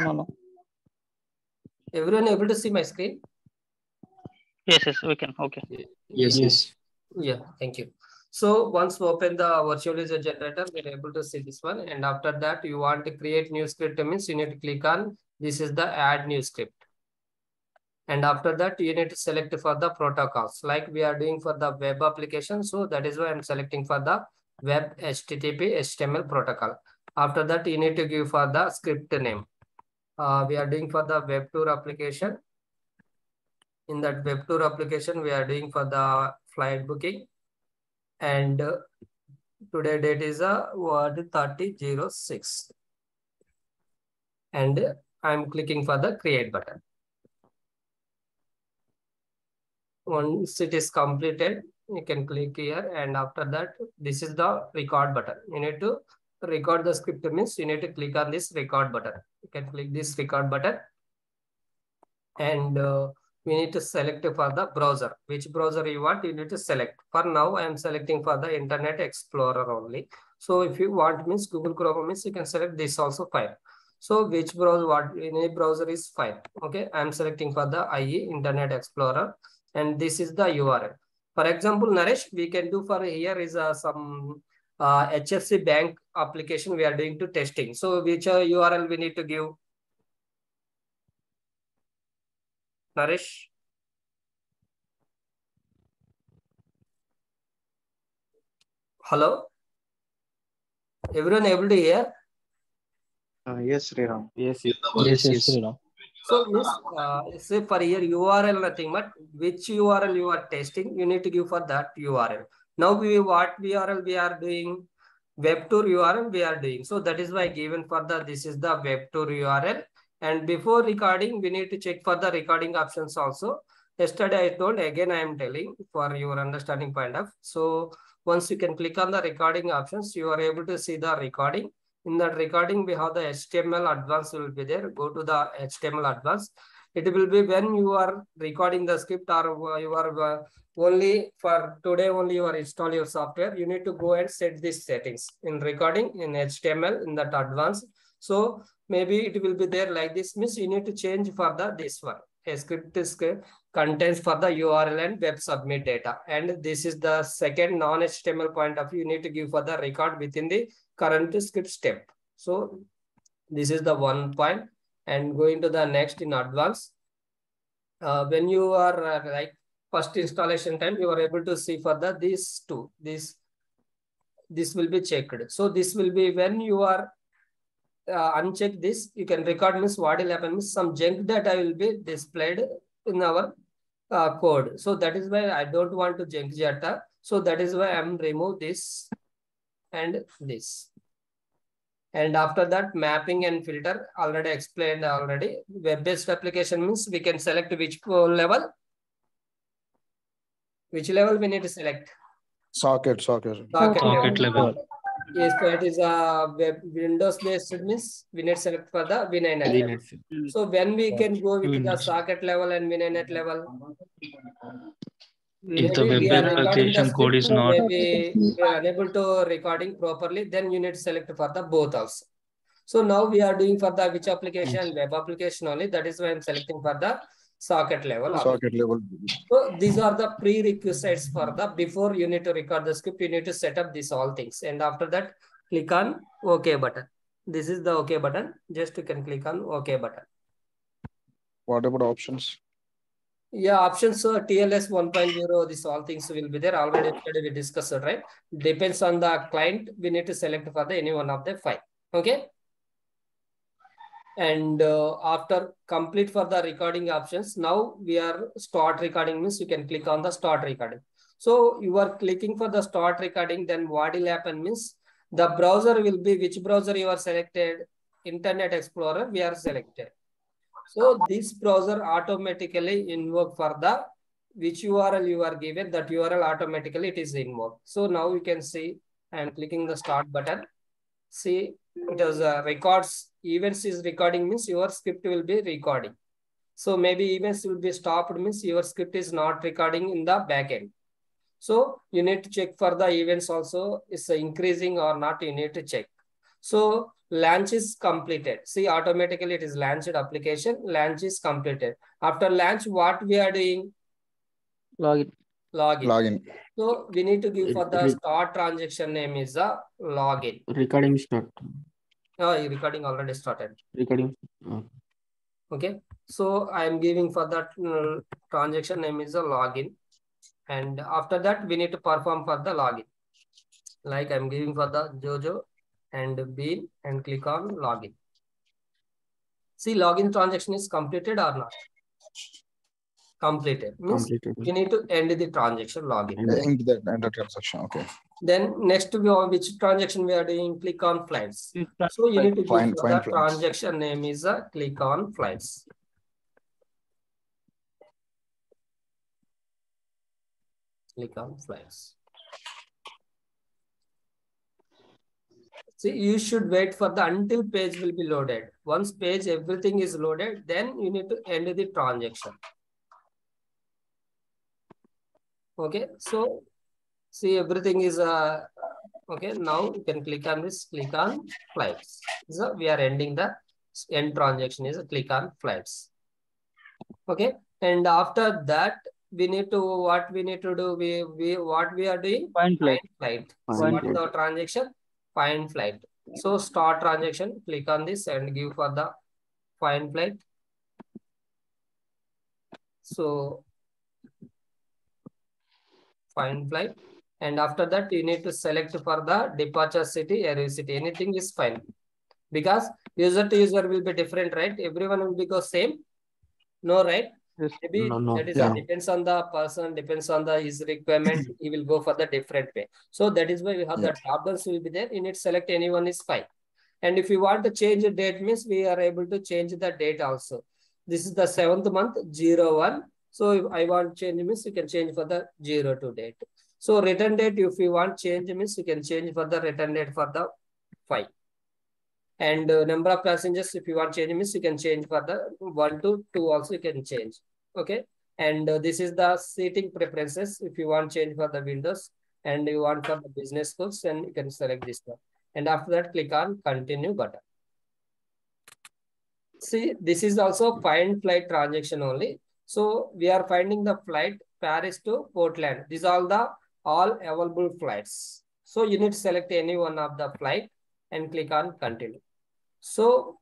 No. Everyone able to see my screen? Yes, we can. Okay. Yes. Yeah, thank you. So once we open the virtual user generator, we're able to see this one. And after that, you want to create new script means you need to click on this is the add new script. And after that, you need to select for the protocols like we are doing for the web application. So that is why I'm selecting for the web HTTP HTML protocol. After that, you need to give for the script name. We are doing for the web tour application. In that web tour application, we are doing for the flight booking. And today date is 30/06. And I'm clicking for the create button. Once it is completed, you can click here. And after that, this is the record button. You need to record the script means you need to click on this record button. You can click this record button. And we need to select for the browser. Which browser you want, you need to select. For now, I am selecting for the Internet Explorer only. So if you want means Google Chrome means you can select this also fine. So which browser, what any browser is fine. Okay, I am selecting for the IE Internet Explorer. And this is the URL. For example, Naresh, we can do for here is some HFC bank application we are doing to testing. So which URL we need to give? Naresh? Hello? Everyone able to hear? Yes, Sriram. Yes, Sriram. So miss, say for here URL nothing, but which URL you are testing, you need to give for that URL. Now what URL we are doing? Web tour URL we are doing. So that is why given for the this is the web tour URL. And before recording, we need to check for the recording options also. Yesterday I told, again I am telling for your understanding point of. So once you can click on the recording options, you are able to see the recording. In that recording, we have the HTML advanced will be there. Go to the HTML advanced. It will be when you are recording the script or you are only for today only you are install your software. You need to go and set these settings in recording in HTML in that advanced. So maybe it will be there like this. Means you need to change for the this one. A script contains for the URL and web submit data. And this is the second non-HTML point of view. You need to give for the record within the current script step. So this is the one point. And going to the next in advance. When you are like first installation time, you are able to see for the these two. This will be checked. So this will be when you are uncheck this, you can record means what will happen means some junk data will be displayed in our code. So that is why I don't want to junk data. So that is why I'm remove this and this. And after that, mapping and filter already explained already. Web-based application means we can select which level. Which level we need to select? Socket level. Yes, so it is a Windows based means we need to select for the VNet. So when we can go with the socket level and VNet level. If the web application code is not, maybe we are unable to recording properly, then you need to select for the both also. So now we are doing for the which application, web application only. That is why I'm selecting for the socket level. So these are the prerequisites for the before you need to record the script. You need to set up these all things, and after that, click on OK button. This is the OK button. Just you can click on OK button. What about options? Yeah, options TLS 1.0. These all things will be there. Already we discussed it, right? Depends on the client. We need to select for the any one of the five. Okay. And after complete for the recording options, now we are start recording means you can click on the start recording. So you are clicking for the start recording, then what will happen means the browser will be which browser you are selected, Internet Explorer we are selected. So this browser automatically invoke for the which URL you are given, that URL automatically it is invoked. So now you can see I am clicking the start button. See, it is records events is recording means your script will be recording. So maybe events will be stopped means your script is not recording in the backend. So you need to check for the events also is increasing or not. You need to check. So launch is completed. See, automatically it is launched application. Launch is completed. After launch, what we are doing? Login. Login. So we need to give for the start transaction name is a login. Recording start. Oh, recording already started. Recording. Okay. So I am giving for that transaction name is a login. And after that, we need to perform for the login. Like I'm giving for the Jojo and Bean and click on login. See, login transaction is completed or not? Completed. Means Completed. you need to end the transaction login. End the transaction. Okay. Then next, which transaction we are doing? Click on flights. So you need to give the transaction name is a click on flights. Click on flights. See, you should wait for the until page will be loaded. Once page everything is loaded, then you need to end the transaction. Okay, so see everything is okay. Now you can click on this. Click on flights. So we are ending the end transaction is click on flights. Okay, and after that we need to what we need to do. What we are doing? Find flight. So what is our transaction? Find flight. So start transaction, click on this and give for the find flight. So find flight. And after that, you need to select for the departure city, arrival city. Anything is fine. Because user to user will be different, right? Everyone will be go same. No, right? Yes. Maybe No. that is depends on the person, depends on the his requirement. He will go for the different way. So that is why we have the drop-downs will be there. You need to select anyone is fine. And if you want to change the date, means we are able to change the date also. This is the 7th month 01. So if I want change means you can change for the 02 date. So return date, if you want change means you can change for the return date for the 5. And number of passengers, if you want change means you can change for the 1 to 2 also you can change. Okay. And this is the seating preferences. If you want change for the windows and you want for the business schools, then you can select this one. And after that, click on continue button. See, this is also find flight transaction only. So we are finding the flight Paris to Portland. These are all available flights. So you need to select any one of the flight and click on continue. So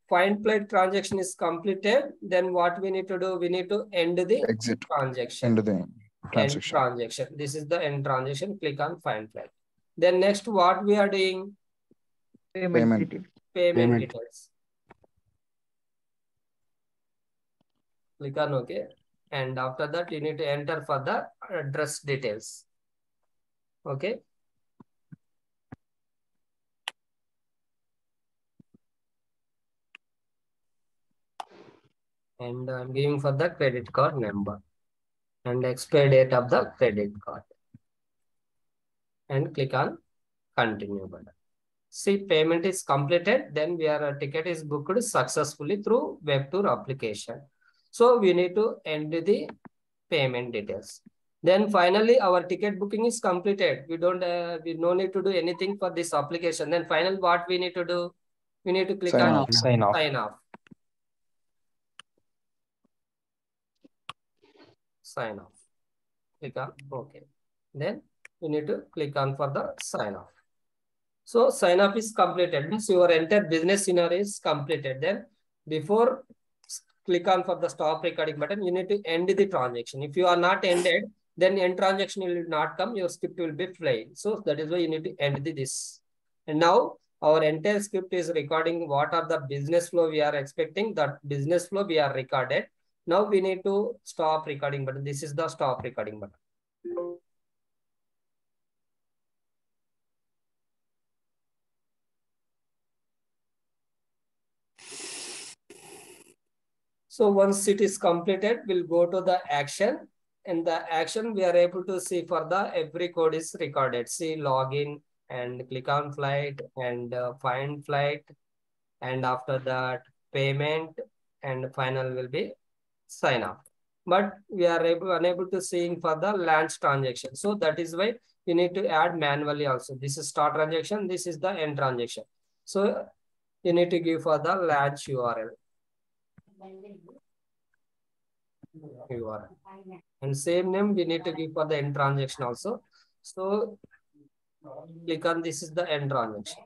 find flight transaction is completed. Then what we need to do? We need to end the exit transaction. End the transaction. End transaction. This is the end transaction. Click on find flight. Then next, what we are doing? Payment Details. Click on OK. And after that, you need to enter for the address details. Okay. And I'm giving for the credit card number and expiry date of the credit card. And click on continue button. See, payment is completed. Then ticket is booked successfully through WebTour application. So we need to end the payment details. Then finally, our ticket booking is completed. We no need to do anything for this application. Then finally, what we need to do? We need to click on sign off. Sign off. Click on OK. Then you need to click on for the sign off. So sign off is completed. Means your entire business scenario is completed. Then before click on for the stop recording button, you need to end the transaction. If you are not ended, then end transaction will not come. Your script will be flying. So that is why you need to end this. And now our entire script is recording what are the business flow we are expecting. That business flow we are recorded. Now we need to stop recording button. This is the stop recording button. So once it is completed, we'll go to the action. And the action we are able to see for the every code is recorded. See login and click on flight and find flight. And after that payment and final will be sign up. But we are unable to see for the launch transaction. So that is why you need to add manually also. This is start transaction. This is the end transaction. So you need to give for the launch URL. And same name we need to give for the end transaction also. So click on this is the end transaction.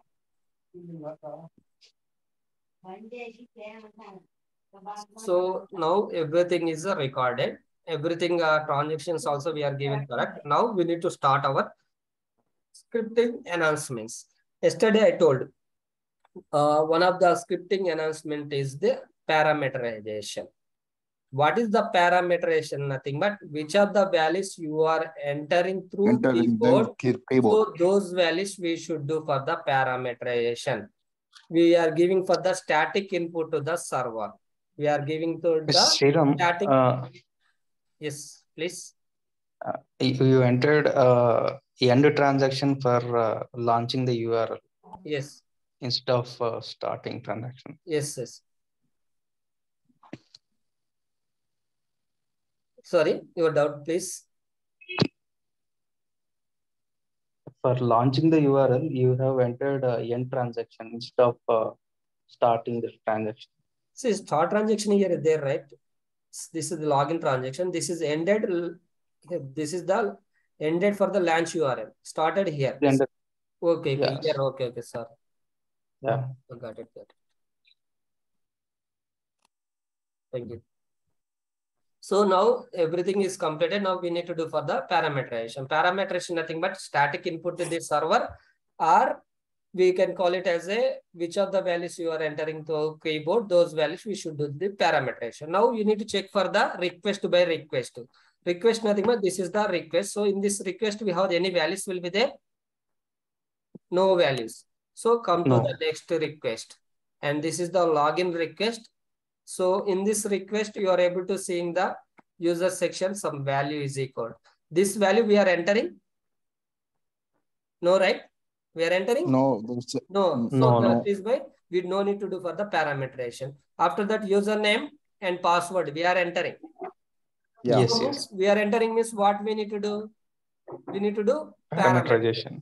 So now everything is recorded. Everything transactions also we are given correct. Now we need to start our scripting enhancements. Yesterday I told one of the scripting enhancement is the parameterization. What is the parameterization? Nothing but which of the values you are entering through keyboard. So those values we should do for the parameterization. We are giving for the static input to the server. We are giving to the Sriram, static. Yes, please. You entered end transaction for launching the URL. Yes. Instead of starting transaction. Yes, yes. Sorry, your doubt, please. For launching the URL, you have entered end transaction instead of starting the transaction. See, start transaction here is there, right? This is the login transaction. This is ended. This is the ended for the launch URL. Started here. Okay, yes. Here. Okay, sir. Yeah. Got it. Thank you. So now everything is completed. Now we need to do for the parameterization. Parameterization nothing but static input to the server, or we can call it as a which of the values you are entering to keyboard, those values we should do the parameterization. Now you need to check for the request by request. Request nothing but this is the request. So in this request we have any values will be there? No values. So come to the next request. And this is the login request. So in this request, you are able to see in the user section, some value is equal. This value we are entering? No, right? We are entering? No. No. So that is why we no need to do for the parameterization. After that, username and password we are entering. Yeah. Yes, So yes. we are entering means what we need to do? We need to do Parameterization.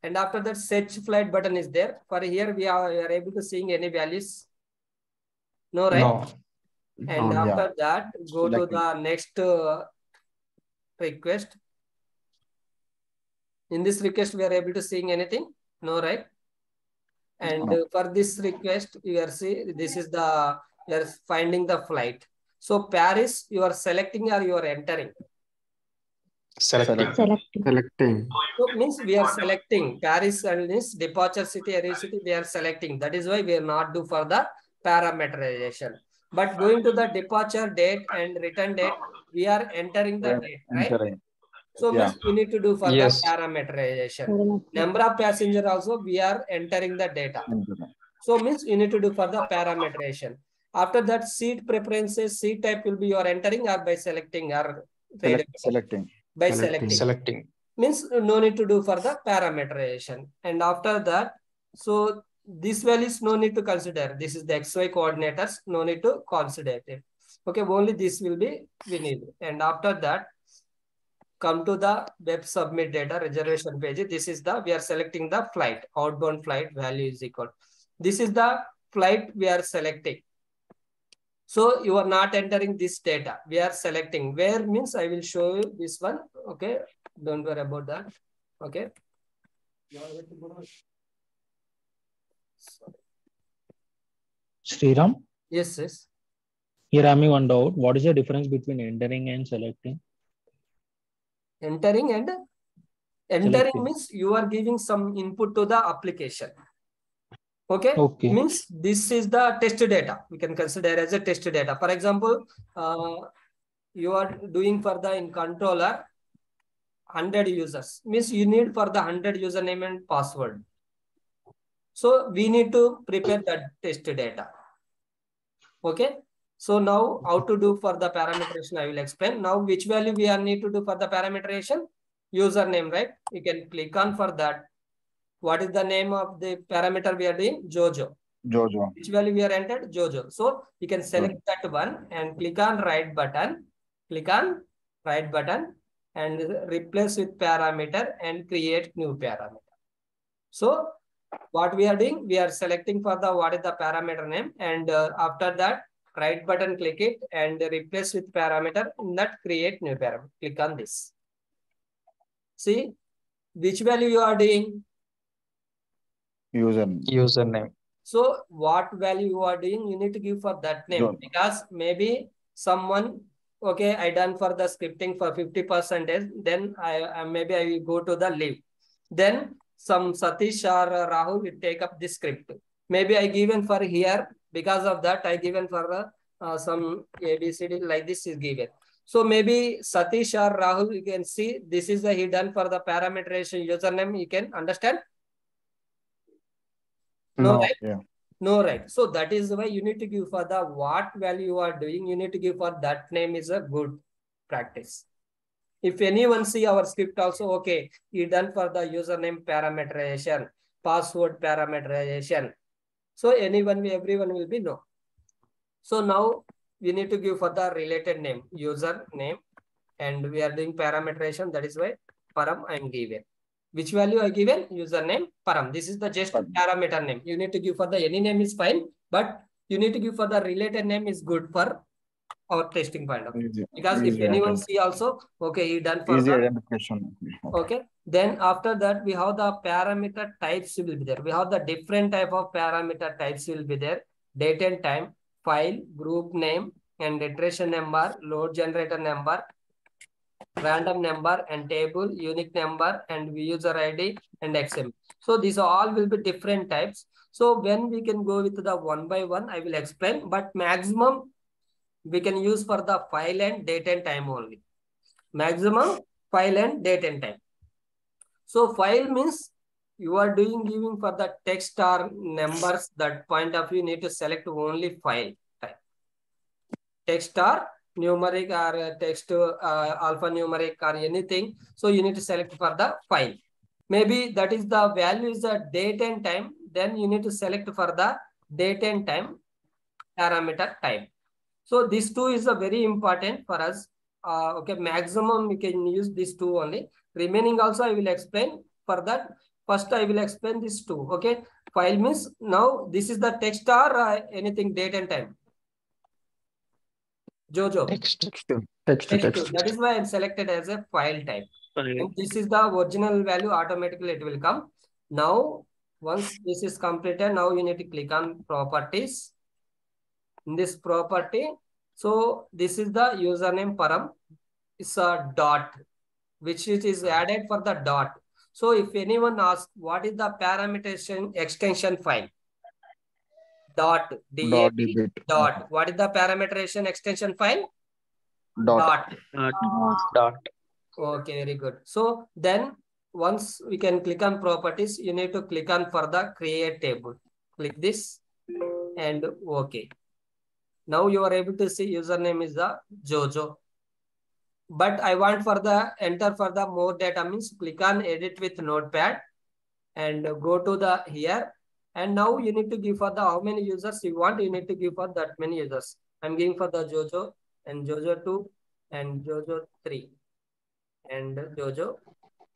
And after that, search flight button is there. For here, we are able to seeing any values. No, right? No. And after that, go to the next request. In this request, we are able to seeing anything? No, right? And for this request, you are see this is the you are finding the flight. So Paris, you are selecting or you are entering? Selecting. So means we are selecting Paris and this departure city, arrival city, we are selecting. That is why we are not do for the parameterization. But going to the departure date and return date, we are entering the date, right? So means we need to do for the parameterization. Number of passenger also we are entering the data. So means you need to do for the parameterization. After that, seat preferences, seat type will be you are entering or by selecting or selecting. By selecting. Means no need to do for the parameterization. And after that, so this values no need to consider. This is the XY coordinators, no need to consider it. Okay, only this will be we need. And after that, come to the web submit data reservation page. This is the we are selecting the flight, outbound flight value is equal. This is the flight we are selecting. So you are not entering this data. We are selecting where means I will show you this one. Okay. Don't worry about that. Okay. Sriram? Yes, yes. Here I'm one doubt. What is the difference between entering and selecting? Entering and selecting means you are giving some input to the application. Okay. Means this is the test data. We can consider as a test data. For example, you are doing for the in controller 100 users. Means you need for the 100 username and password. So we need to prepare that test data. Okay. So now how to do for the parameterization, I will explain. Now which value we are need to do for the parameterization? Username, right? You can click on for that. What is the name of the parameter we are doing? Jojo. Which value we are entered? Jojo. So you can select that one and click on right button. Click on right button and replace with parameter and create new parameter. So what we are doing, we are selecting for the what is the parameter name, and after that right button click it and replace with parameter. In that create new parameter, click on this. See which value you are doing. Username. So what value you are doing, you need to give for that name. Because maybe someone, okay, I done for the scripting for 50%, then I maybe I will go to the leave. Then some Satish or Rahul will take up this script. Maybe I given for here, because of that I given for the some ABCD like this is given. So maybe Satish or Rahul, you can see this is the hidden for the parameterization username. You can understand? No, right? Yeah. No, right. So that is why you need to give for the what value you are doing. You need to give for that name is a good practice. If anyone see our script also, okay, you done for the username parameterization, password parameterization. So everyone will be know. So now we need to give for the related name, user name, and we are doing parameterization. That is why param I am given. Which value I given? Username param. This is the just parameter name. You need to give for the any name is fine, but you need to give for the related name is good for our testing point of view. Because if anyone see also, okay, he done for easy the identification. okay. Then after that we have the parameter types will be there. We have the different type of parameter types will be there. Date and time, file, group name, and iteration number, load generator number, random number, and table, unique number, and user ID, and XML. So these all will be different types. So when we can go with the one by one, I will explain, but maximum we can use for the file and date and time only. Maximum file and date and time. So file means you are giving for the text or numbers, that point of view, you need to select only file type. Text or numeric or text alphanumeric or anything. So you need to select for the file. Maybe that is the value is the date and time. Then you need to select for the date and time parameter type. So this two is a very important for us. Okay, maximum we can use these two only. Remaining also I will explain. For that, first I will explain this two. Okay, file means now this is the text or anything date and time. Jojo. Text. That is why I'm selected as a file type. And this is the original value. Automatically it will come. Now once this is completed, now you need to click on properties. In this property, so this is the username param. It's a dot, which is added for the dot. So if anyone asks what is the parameterization extension file, dot dot. What is the parameterization extension file? Dot. Okay, very good. So then once we can click on properties, you need to click on for the create table. Click this and okay. Now you are able to see username is the Jojo. But I want for the enter for the more data means click on edit with notepad and go to the here. And now you need to give for the how many users you want. You need to give for that many users. I'm giving for the Jojo and Jojo 2 and Jojo 3 and Jojo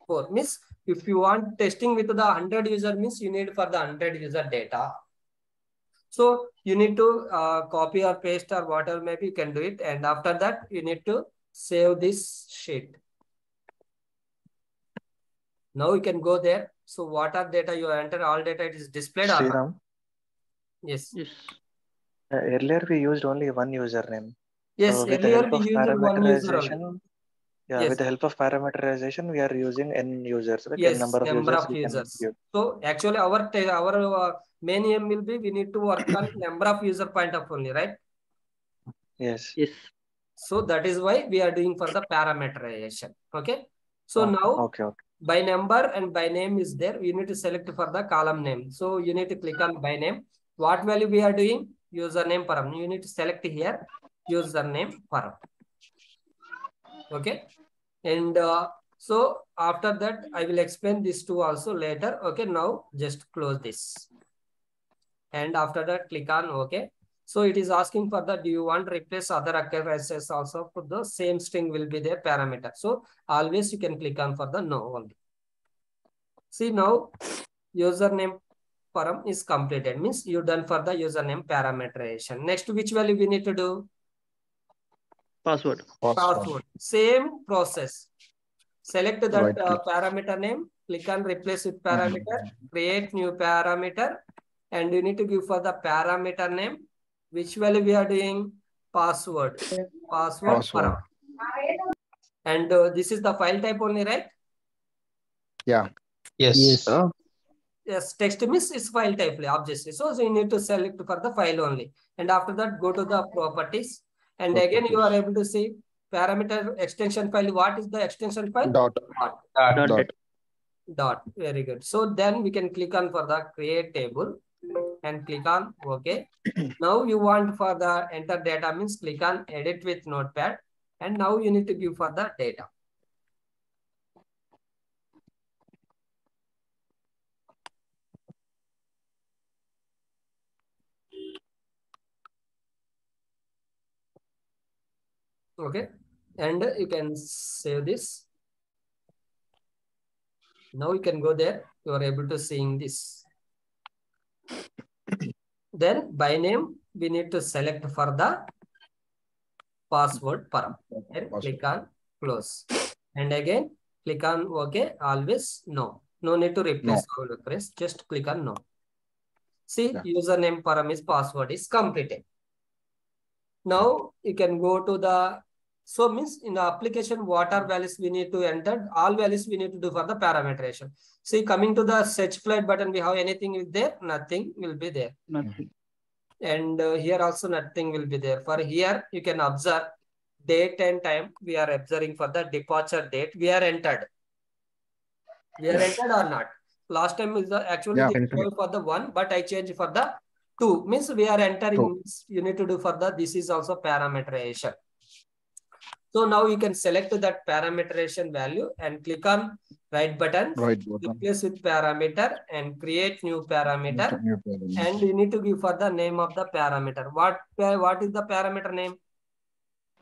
4. Means if you want testing with the 100 user means you need for the 100 user data. So you need to copy or paste or whatever, maybe you can do it. And after that, you need to save this sheet. Now you can go there. So what are data you enter? All data it is displayed. Sriram? Yes. Earlier we used only one username. Yes, so with earlier the help we of used one user only. parameterization, yeah, Yes. with the help of parameterization, we are using n users. Like Yes, n number of users. So actually our main aim will be we need to work on number of user point of only, right? Yes. So that is why we are doing for the parameterization. Okay. So now by number and by name is there. You need to select for the column name. So you need to click on by name. What value we are doing? Username param. You need to select here username param. Okay. And so after that, I will explain this two also later. Okay. Now just close this. And after that, click on OK. So it is asking for the, do you want to replace other occurrences also for the same string will be their parameter. So always you can click on for the no only. See now username param is completed. Means you done for the username parameterization. Next, which value we need to do? Password. Password. Same process. Select that Right click. parameter name. Click on replace with parameter. Create new parameter. And you need to give for the parameter name. Which value we are doing? Password. Password. Param. And this is the file type only, right? Yeah. Yes. Yes, text means is file type, obviously. So you need to select for the file only. And after that, go to the properties. And again, you are able to see parameter extension file. What is the extension file? Dot. Dot. Very good. So then we can click on for the create table and click on OK. Now you want for the enter data means click on edit with notepad. And now you need to give for the data. Okay, and you can save this. Now you can go there. You are able to seeing this. Then by name, we need to select for the password param. And click on close. And again, click on OK. Always no. No need to replace. No. Press. Just click on no. See, username param is password is completed. Now you can go to the, so means in the application, what are values we need to enter? All values we need to do for the parameterization. See, coming to the search flight button, we have anything is there? Nothing will be there. Nothing. And here also nothing will be there. For here, you can observe date and time. We are observing for the departure date. We are entered. We are entered or not? Last time is the actually for the 1, but I changed for the 2. Means we are entering. You need to do for the, this is also parameterization. So now you can select that parameterization value and click on right button. Replace with parameter and create new parameter. And you need to give for the name of the parameter. What is the parameter name?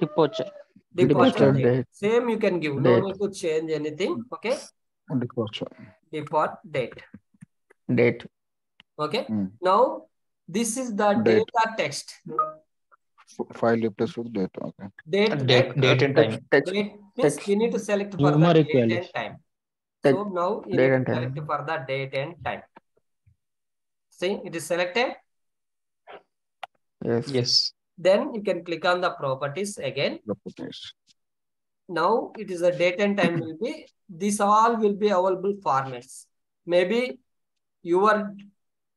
Departure. Departure date. Same you can give. No need to change anything. Okay. Depart date. Date. Okay. Now this is the data text. File replace with date. Okay. Date and time. Date means you need to select for the date and time. So now you need to select for the date and time. See, it is selected. Yes. Then you can click on the properties again. Now it is a date and time will be, these all will be available formats. Maybe your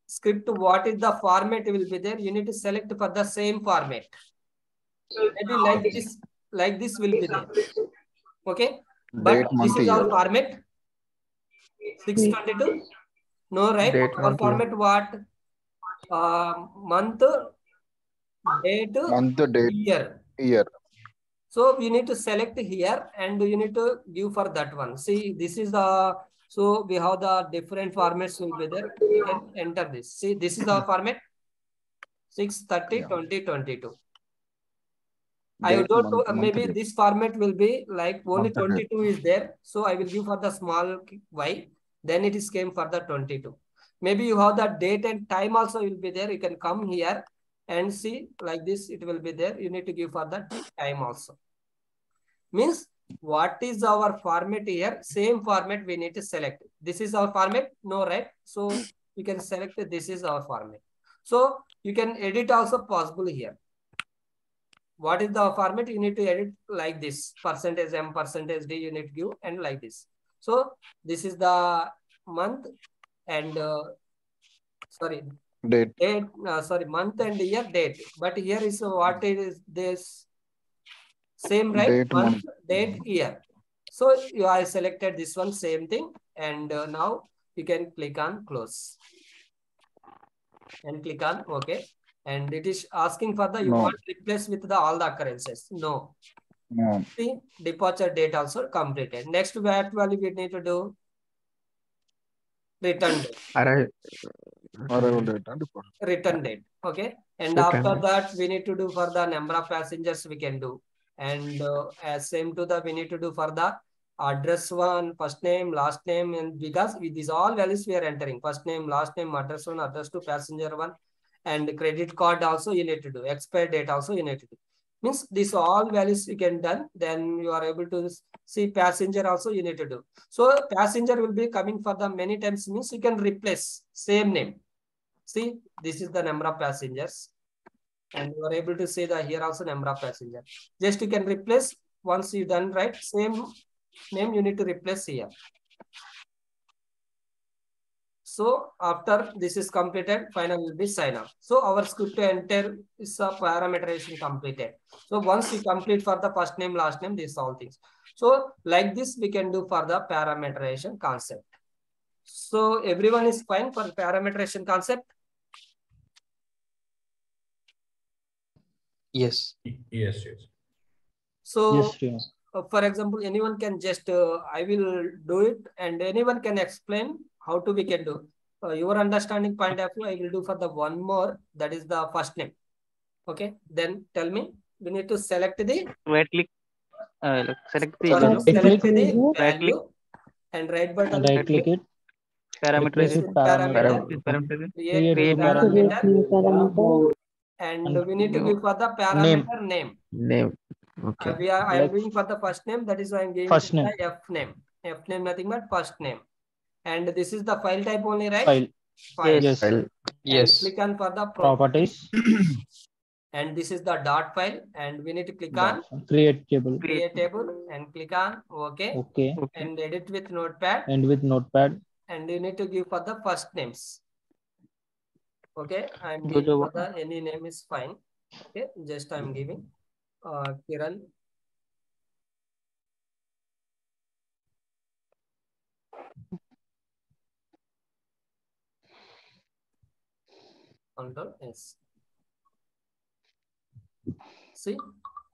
script, what is the format will be there. You need to select for the same format. Maybe like this will be there. Okay. But this is our format. 622. No, right? Our format what? Month, date, year. So you need to select here and you need to give for that one. See, this is the, so we have the different formats will be there. You can enter this. See, this is our format. 6/30/2022. I don't know, maybe this format will be like only 22 is there. So I will give for the small y. Then it is came for the 22. Maybe you have the date and time also will be there. You can come here and see like this. It will be there. You need to give for the time also. Means what is our format here? Same format we need to select. This is our format. No, right? So you can select this is our format. So you can edit also possible here. What is the format? You need to edit like this. %m, %d you need to give and like this. So this is the month and date, month and year date. But here is what is this same, right? Month, date, year. So I selected this one, same thing. And now you can click on close and click on OK. And it is asking for the, you want to replace with the all the occurrences. No. See, departure date also completed. Next, what value we need to do? Return date. Arrival date. Return date. Okay. And after that, we need to do for the number of passengers we can do. And as same to the, we need to do for the address one, first name, last name, and because with these all values we are entering, first name, last name, address one, address two, passenger one, and credit card also you need to do, expired date also you need to do. Means these all values you can done, then you are able to see passenger also you need to do. So passenger will be coming for the many times, means you can replace same name. See, this is the number of passengers, and you are able to see the here also number of passengers. Just you can replace once you done right, same name you need to replace here. So after this is completed, final will be sign off. So our script to enter is a parameterization completed. So once we complete for the first name, last name, these all things. So like this we can do for the parameterization concept. So everyone is fine for parameterization concept? Yes. Yes. So Yes, Srinath. for example, anyone can just, I will do it, and anyone can explain how to we can do. Your understanding point of view, I will do for the one more, that is the first name. Okay, then tell me, we need to select the, Right click. Select the first value. select click. the Right click. value, and right button, And right click it. Parameterization. Replace with parameter. Parameter. create Create new new parameter, parameter. and we need to New give for the parameter name. Name. Okay. I am Like doing for the first name, that is why I am giving first the name. F name. F name nothing but first name. And this is the file type only, right? File. File. Yes. File. And Yes. click on for the Properties. And this is the dot file, and we need to click on Create table. create table and click on OK. Okay. And edit with notepad, And with notepad. and you need to give for the first names. Okay, I'm Jojo giving for one. the any name is fine. Okay, just I'm giving Kiran. Control S. See,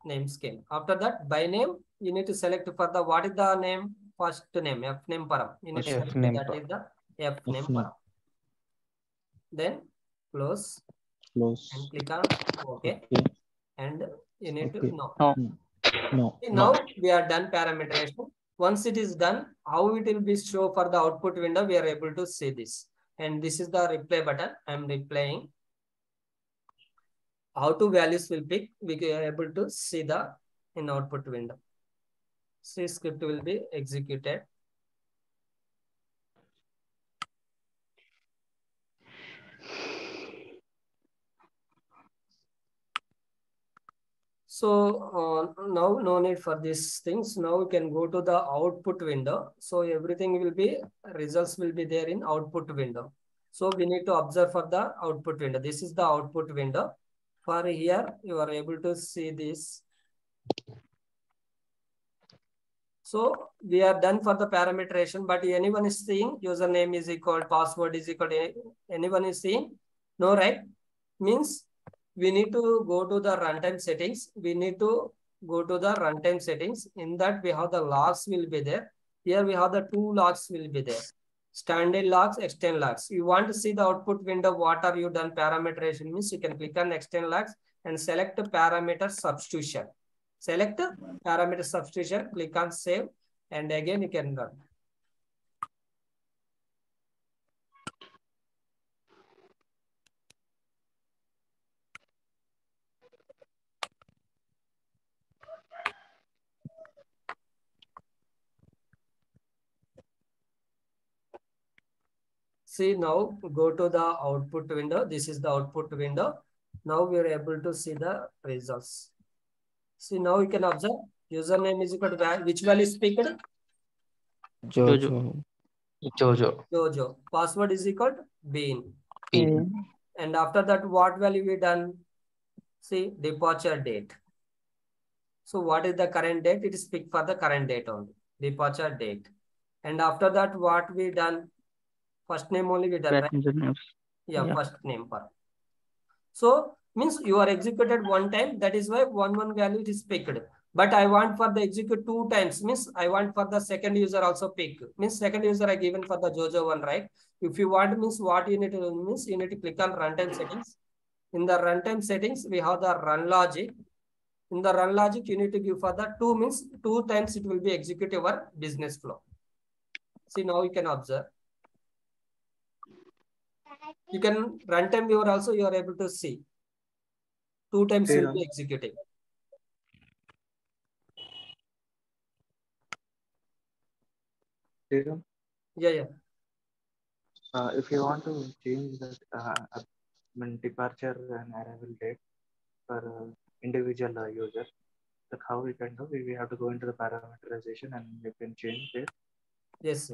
names came. After that, by name, you need to select for the what is the name, first name, F name param. You need to F select name that param. is the F name F name. param. Then close Close. and click on OK. Okay. And you need Okay. to no. No. Now we are done parameterization. Once it is done, how it will be show for the output window, we are able to see this. And this is the reply button. I'm replying. How to values will pick, we are able to see the in output window. C script will be executed. So now no need for these things. Now we can go to the output window. So everything will be, results will be there in output window. So we need to observe for the output window. This is the output window. For here, you are able to see this. So we are done for the parameterization, but anyone is seeing username is equal, password is equal to, anyone is seeing? No, right? Means we need to go to the runtime settings. We need to go to the runtime settings. In that we have the logs will be there. Here we have the two logs will be there. Standard logs, extend logs. You want to see the output window, what are you done parameterization means, you can click on extend logs and select parameter substitution. Select parameter substitution, click on save, and again you can run. See, now go to the output window. This is the output window. Now we are able to see the results. See, now you can observe username is equal to which value is picked? Jojo. Jojo. Password is equal to Bean. And after that, what value we done? See, departure date. So what is the current date? It is picked for the current date only. Departure date. And after that, what we done? First name only we done, right? Passenger names. Yeah, first name part. So means you are executed one time. That is why one value it is picked. But I want for the execute 2 times. Means I want for the second user also pick. Means second user I given for the Jojo one, right? If you want means what you need to do means you need to click on runtime settings. In the runtime settings, we have the run logic. In the run logic, you need to give for the 2 means 2 times it will be execute your business flow. See, now you can observe. You can runtime viewer also, you are able to see. 2 times you will be executing. Yeah. If you want to change the departure and arrival date for individual user, like how we can do, we have to go into the parameterization and we can change it. Yes.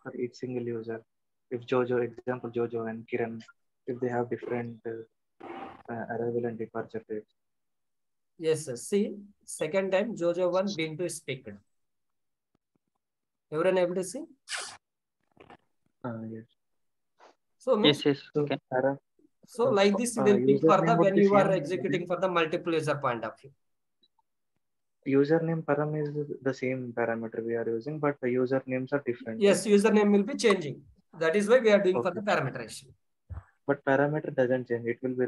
For each single user. If Jojo, example Jojo and Kiran, if they have different arrival and departure dates. Yes. See, second time Jojo 1 been to speak. Everyone able to see? Yes. So Yes. means, Okay. so like this you will pick for the username would when be you are same. executing for the multiple user point of view. Username param is the same parameter we are using, but the usernames are different. Yes, username will be changing. That is why we are doing for the parameterization. But parameter doesn't change. It will be